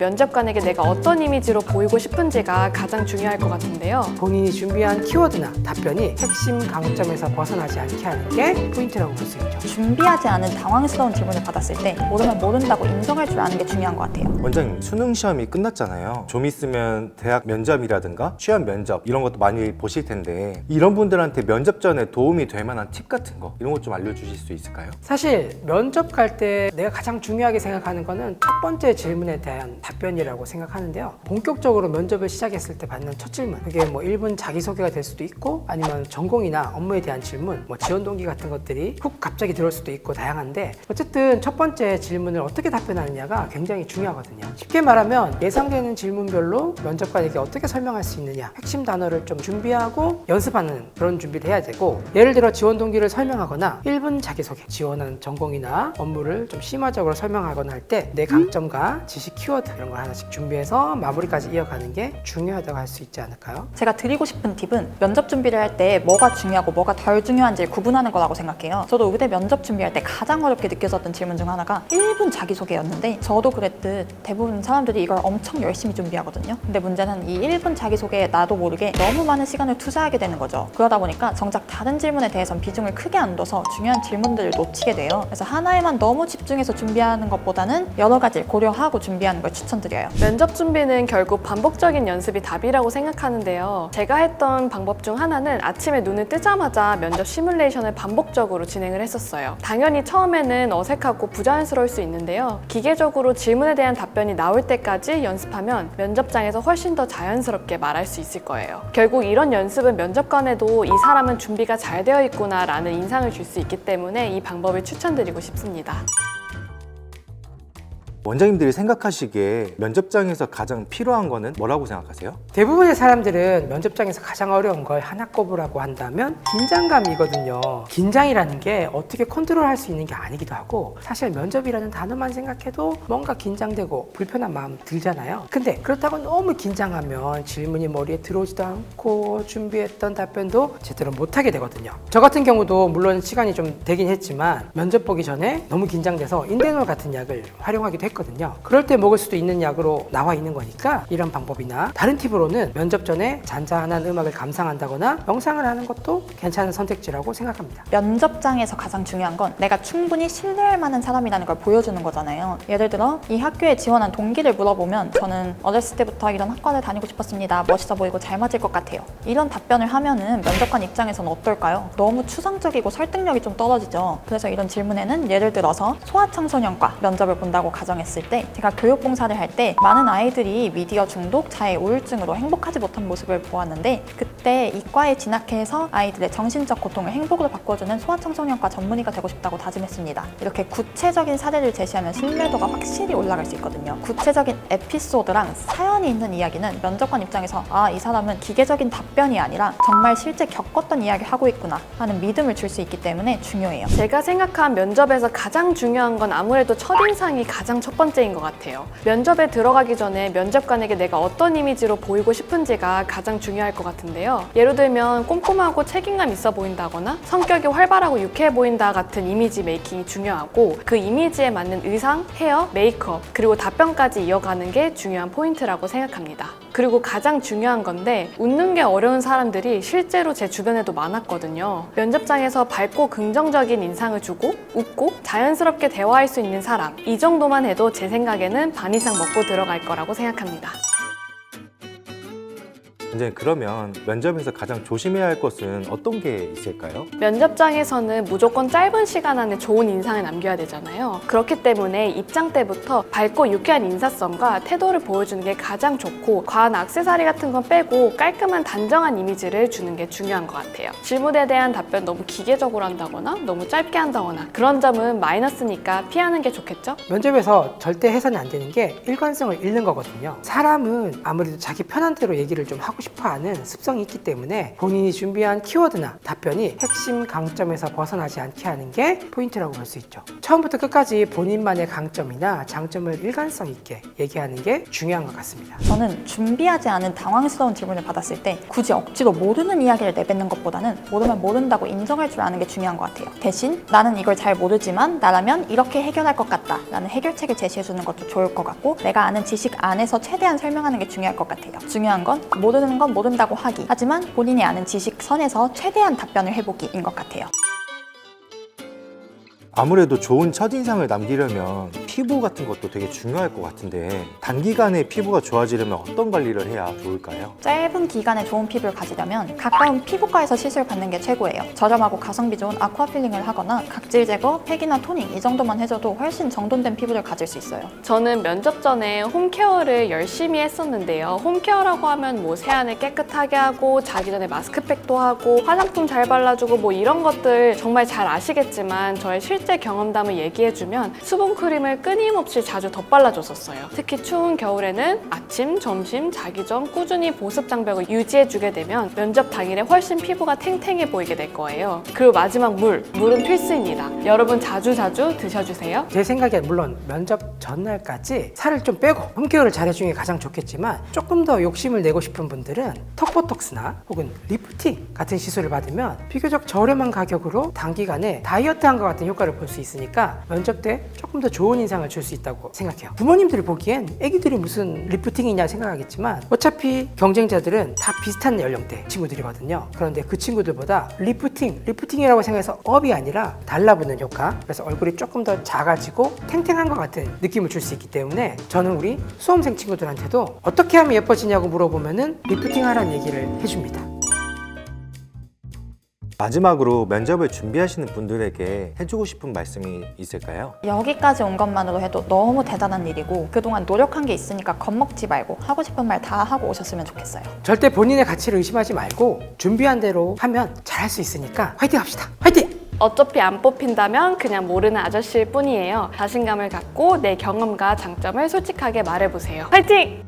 면접관에게 내가 어떤 이미지로 보이고 싶은지가 가장 중요할 것 같은데요. 본인이 준비한 키워드나 답변이 핵심 강점에서 벗어나지 않게 하는 게 포인트라고 볼 수 있죠. 준비하지 않은 당황스러운 질문을 받았을 때 모르면 모른다고 인정할 줄 아는 게 중요한 것 같아요. 원장님, 수능 시험이 끝났잖아요. 좀 있으면 대학 면접이라든가 취업 면접 이런 것도 많이 보실 텐데 이런 분들한테 면접 전에 도움이 될 만한 팁 같은 거 이런 것 좀 알려주실 수 있을까요? 사실 면접 갈 때 내가 가장 중요하게 생각하는 거는 첫 번째 질문에 대한 답변이라고 생각하는데요. 본격적으로 면접을 시작했을 때 받는 첫 질문, 그게 뭐 1분 자기소개가 될 수도 있고 아니면 전공이나 업무에 대한 질문, 뭐 지원 동기 같은 것들이 훅 갑자기 들어올 수도 있고 다양한데, 어쨌든 첫 번째 질문을 어떻게 답변하느냐가 굉장히 중요하거든요. 쉽게 말하면 예상되는 질문별로 면접관에게 어떻게 설명할 수 있느냐, 핵심 단어를 좀 준비하고 연습하는 그런 준비를 해야 되고, 예를 들어 지원 동기를 설명하거나 1분 자기소개, 지원한 전공이나 업무를 좀 심화적으로 설명하거나 할 때 내 강점과 지식 키워드 이런 걸 하나씩 준비해서 마무리까지 이어가는 게 중요하다고 할 수 있지 않을까요? 제가 드리고 싶은 팁은 면접 준비를 할 때 뭐가 중요하고 뭐가 덜 중요한지를 구분하는 거라고 생각해요. 저도 의대 면접 준비할 때 가장 어렵게 느껴졌던 질문 중 하나가 1분 자기소개였는데, 저도 그랬듯 대부분 사람들이 이걸 엄청 열심히 준비하거든요. 근데 문제는 이 1분 자기소개에 나도 모르게 너무 많은 시간을 투자하게 되는 거죠. 그러다 보니까 정작 다른 질문에 대해선 비중을 크게 안 둬서 중요한 질문들을 놓치게 돼요. 그래서 하나에만 너무 집중해서 준비하는 것보다는 여러 가지를 고려하고 준비하는 걸 추천드려요. 면접 준비는 결국 반복적인 연습이 답이라고 생각하는데요. 제가 했던 방법 중 하나는 아침에 눈을 뜨자마자 면접 시뮬레이션을 반복적으로 진행을 했었어요. 당연히 처음에는 어색하고 부자연스러울 수 있는데요. 기계적으로 질문에 대한 답변이 나올 때까지 연습하면 면접장에서 훨씬 더 자연스럽게 말할 수 있을 거예요. 결국 이런 연습은 면접관에도 이 사람은 준비가 잘 되어 있구나 라는 인상을 줄 수 있기 때문에 이 방법을 추천드리고 싶습니다. 원장님들이 생각하시기에 면접장에서 가장 필요한 거는 뭐라고 생각하세요? 대부분의 사람들은 면접장에서 가장 어려운 걸 하나 꼽으라고 한다면 긴장감이거든요. 긴장이라는 게 어떻게 컨트롤할 수 있는 게 아니기도 하고, 사실 면접이라는 단어만 생각해도 뭔가 긴장되고 불편한 마음 들잖아요. 근데 그렇다고 너무 긴장하면 질문이 머리에 들어오지도 않고 준비했던 답변도 제대로 못하게 되거든요. 저 같은 경우도 물론 시간이 좀 되긴 했지만 면접 보기 전에 너무 긴장돼서 인데놀 같은 약을 활용하기도 했거든요. 그럴 때 먹을 수도 있는 약으로 나와 있는 거니까, 이런 방법이나 다른 팁으로는 면접 전에 잔잔한 음악을 감상한다거나 명상을 하는 것도 괜찮은 선택지라고 생각합니다. 면접장에서 가장 중요한 건 내가 충분히 신뢰할 만한 사람이라는 걸 보여주는 거잖아요. 예를 들어 이 학교에 지원한 동기를 물어보면 저는 어렸을 때부터 이런 학과를 다니고 싶었습니다. 멋있어 보이고 잘 맞을 것 같아요. 이런 답변을 하면은 면접관 입장에서는 어떨까요? 너무 추상적이고 설득력이 좀 떨어지죠. 그래서 이런 질문에는 예를 들어서 소아청소년과 면접을 본다고 가정했을 때, 제가 교육봉사를 할 때 많은 아이들이 미디어 중독, 자해 우울증으로 행복하지 못한 모습을 보았는데, 그때 이과에 진학해서 아이들의 정신적 고통을 행복으로 바꿔주는 소아청소년과 전문의가 되고 싶다고 다짐했습니다. 이렇게 구체적인 사례를 제시하면 신뢰도가 확실히 올라갈 수 있거든요. 구체적인 에피소드랑 사연이 있는 이야기는 면접관 입장에서 아, 이 사람은 기계적인 답변이 아니라 정말 실제 겪었던 이야기를 하고 있구나 하는 믿음을 줄 수 있기 때문에 중요해요. 제가 생각한 면접에서 가장 중요한 건 아무래도 첫인상이 가장 첫 번째인 것 같아요. 면접에 들어가기 전에 면접관에게 내가 어떤 이미지로 보이고 싶은지가 가장 중요할 것 같은데요. 예를 들면 꼼꼼하고 책임감 있어 보인다거나 성격이 활발하고 유쾌해 보인다 같은 이미지 메이킹이 중요하고, 그 이미지에 맞는 의상, 헤어, 메이크업, 그리고 답변까지 이어가는 게 중요한 포인트라고 생각합니다. 그리고 가장 중요한 건데, 웃는 게 어려운 사람들이 실제로 제 주변에도 많았거든요. 면접장에서 밝고 긍정적인 인상을 주고 웃고 자연스럽게 대화할 수 있는 사람, 이 정도만 해도 제 생각에는 반 이상 먹고 들어갈 거라고 생각합니다. 원장님, 그러면 면접에서 가장 조심해야 할 것은 어떤 게 있을까요? 면접장에서는 무조건 짧은 시간 안에 좋은 인상을 남겨야 되잖아요. 그렇기 때문에 입장 때부터 밝고 유쾌한 인사성과 태도를 보여주는 게 가장 좋고, 과한 액세서리 같은 건 빼고 깔끔한 단정한 이미지를 주는 게 중요한 것 같아요. 질문에 대한 답변 너무 기계적으로 한다거나 너무 짧게 한다거나 그런 점은 마이너스니까 피하는 게 좋겠죠? 면접에서 절대 해서는 안 되는 게 일관성을 잃는 거거든요. 사람은 아무래도 자기 편한 대로 얘기를 좀 하고 하고 싶어하는 습성이 있기 때문에 본인이 준비한 키워드나 답변이 핵심 강점에서 벗어나지 않게 하는 게 포인트라고 볼 수 있죠. 처음부터 끝까지 본인만의 강점이나 장점을 일관성 있게 얘기하는 게 중요한 것 같습니다. 저는 준비하지 않은 당황스러운 질문을 받았을 때 굳이 억지로 모르는 이야기를 내뱉는 것보다는 모르면 모른다고 인정할 줄 아는 게 중요한 것 같아요. 대신 나는 이걸 잘 모르지만 나라면 이렇게 해결할 것 같다 라는 해결책을 제시해주는 것도 좋을 것 같고, 내가 아는 지식 안에서 최대한 설명하는 게 중요할 것 같아요. 중요한 건 모르는 건 모른다고 하기, 하지만 본인이 아는 지식 선에서 최대한 답변을 해보기인 것 같아요. 아무래도 좋은 첫인상을 남기려면 피부 같은 것도 되게 중요할 것 같은데 단기간에 피부가 좋아지려면 어떤 관리를 해야 좋을까요? 짧은 기간에 좋은 피부를 가지려면 가까운 피부과에서 시술 받는 게 최고예요. 저렴하고 가성비 좋은 아쿠아 필링을 하거나 각질 제거, 팩이나 토닝 이 정도만 해줘도 훨씬 정돈된 피부를 가질 수 있어요. 저는 면접 전에 홈케어를 열심히 했었는데요. 홈케어라고 하면 뭐 세안을 깨끗하게 하고 자기 전에 마스크팩도 하고 화장품 잘 발라주고 뭐 이런 것들 정말 잘 아시겠지만 저의 실제 경험담을 얘기해주면 수분크림을 끊임없이 자주 덧발라줬었어요. 특히 추운 겨울에는 아침, 점심, 자기 전 꾸준히 보습 장벽을 유지해주게 되면 면접 당일에 훨씬 피부가 탱탱해 보이게 될 거예요. 그리고 마지막 물은 필수입니다. 여러분 자주 드셔주세요. 제 생각엔 물론 면접 전날까지 살을 좀 빼고 홈케어를 잘해주는 게 가장 좋겠지만, 조금 더 욕심을 내고 싶은 분들은 턱보톡스나 혹은 리프팅 같은 시술을 받으면 비교적 저렴한 가격으로 단기간에 다이어트한 것 같은 효과를 볼 수 있으니까 면접 때 조금 더 좋은 인상을 줄 수 있다고 생각해요. 부모님들이 보기엔 애기들이 무슨 리프팅이냐 생각하겠지만 어차피 경쟁자들은 다 비슷한 연령대 친구들이거든요. 그런데 그 친구들보다 리프팅이라고 생각해서 업이 아니라 달라붙는 효과, 그래서 얼굴이 조금 더 작아지고 탱탱한 것 같은 느낌을 줄 수 있기 때문에 저는 우리 수험생 친구들한테도 어떻게 하면 예뻐지냐고 물어보면은 리프팅 하라는 얘기를 해줍니다. 마지막으로 면접을 준비하시는 분들에게 해주고 싶은 말씀이 있을까요? 여기까지 온 것만으로 해도 너무 대단한 일이고, 그동안 노력한 게 있으니까 겁먹지 말고 하고 싶은 말 다 하고 오셨으면 좋겠어요. 절대 본인의 가치를 의심하지 말고 준비한 대로 하면 잘할 수 있으니까 화이팅 합시다. 화이팅! 어차피 안 뽑힌다면 그냥 모르는 아저씨일 뿐이에요. 자신감을 갖고 내 경험과 장점을 솔직하게 말해보세요. 화이팅!